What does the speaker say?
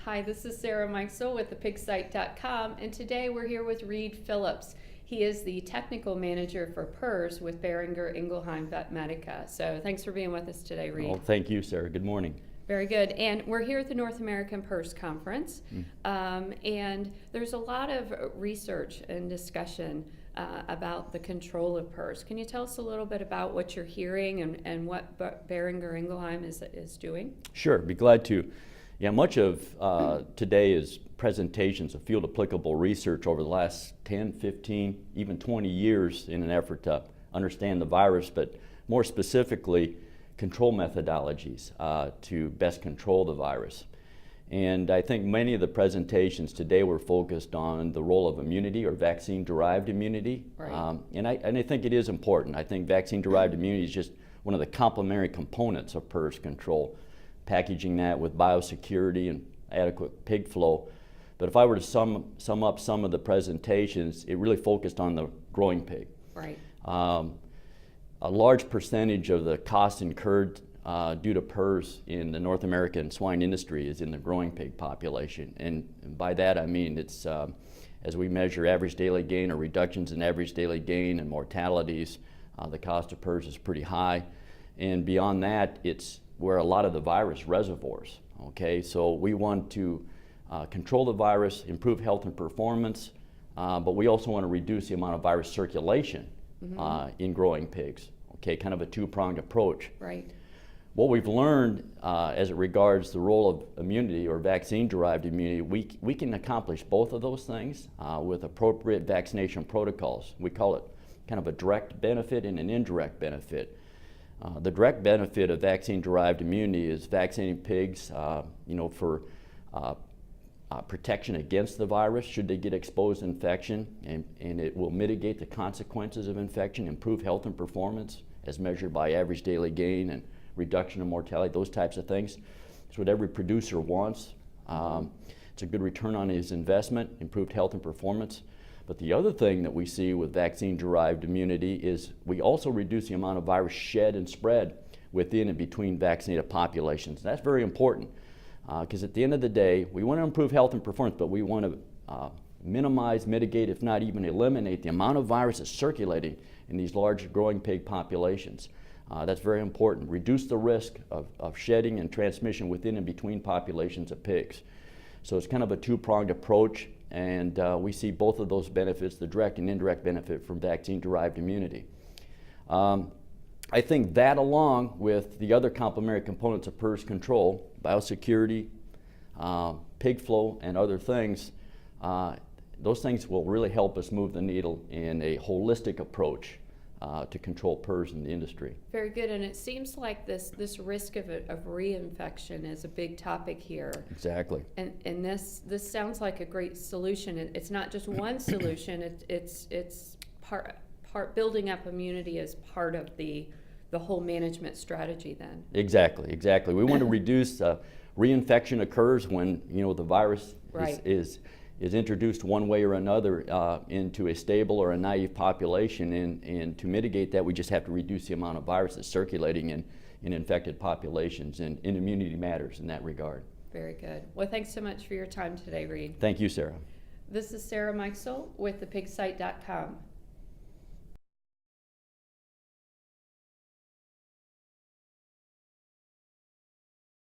Hi, this is Sarah Mikesell with ThePigSite.com, and today we're here with Reid Philips. He is the technical manager for PRRS with Boehringer Ingelheim Vet Medica. So thanks for being with us today, Reid. Oh, thank you, Sarah. Good morning. Very good. And we're here at the North American PRRS Conference, and there's a lot of research and discussion about the control of PRRS. Can you tell us a little bit about what you're hearing and what Boehringer Ingelheim is doing? Sure, be glad to. Yeah, much of today is presentations of field applicable research over the last 10, 15, even 20 years in an effort to understand the virus, but more specifically, control methodologies to best control the virus. And I think many of the presentations today were focused on the role of immunity or vaccine-derived immunity. Right. And I think it is important. I think vaccine-derived immunity is just one of the complementary components of PRRS control, packaging that with biosecurity and adequate pig flow. But if I were to sum up some of the presentations, it really focused on the growing pig. Right. A large percentage of the costs incurred due to PRRS in the North American swine industry is in the growing pig population. And by that I mean it's, as we measure average daily gain or reductions in average daily gain and mortalities, the cost of PRRS is pretty high. And beyond that, it's where a lot of the virus reservoirs. Okay, so we want to control the virus, improve health and performance, but we also want to reduce the amount of virus circulation in growing pigs. Okay, kind of a two-pronged approach. Right. What we've learned as it regards the role of immunity or vaccine-derived immunity, we can accomplish both of those things with appropriate vaccination protocols. We call it kind of a direct benefit and an indirect benefit. The direct benefit of vaccine-derived immunity is vaccinating pigs, for protection against the virus should they get exposed to infection, and it will mitigate the consequences of infection, improve health and performance as measured by average daily gain and reduction of mortality, those types of things. It's what every producer wants. It's a good return on his investment, improved health and performance. But the other thing that we see with vaccine-derived immunity is we also reduce the amount of virus shed and spread within and between vaccinated populations. That's very important because at the end of the day, we want to improve health and performance, but we want to minimize, mitigate, if not even eliminate the amount of viruses circulating in these large growing pig populations. That's very important. Reduce the risk of shedding and transmission within and between populations of pigs. So it's kind of a two-pronged approach, and we see both of those benefits, the direct and indirect benefit from vaccine-derived immunity. I think that, along with the other complementary components of PRRS control, biosecurity, pig flow, and other things, those things will really help us move the needle in a holistic approach to control PRRS in the industry. Very good, and it seems like this risk of reinfection is a big topic here. Exactly. And this sounds like a great solution. It's not just one solution. It's part building up immunity as part of the whole management strategy. Then. Exactly. We want to reduce reinfection occurs when the virus right. is introduced one way or another into a stable or a naive population, and to mitigate that we just have to reduce the amount of viruses circulating in infected populations, and immunity matters in that regard. Very good. Well, thanks so much for your time today, Reid. Thank you, Sarah. This is Sarah Mikesell with ThePigSite.com.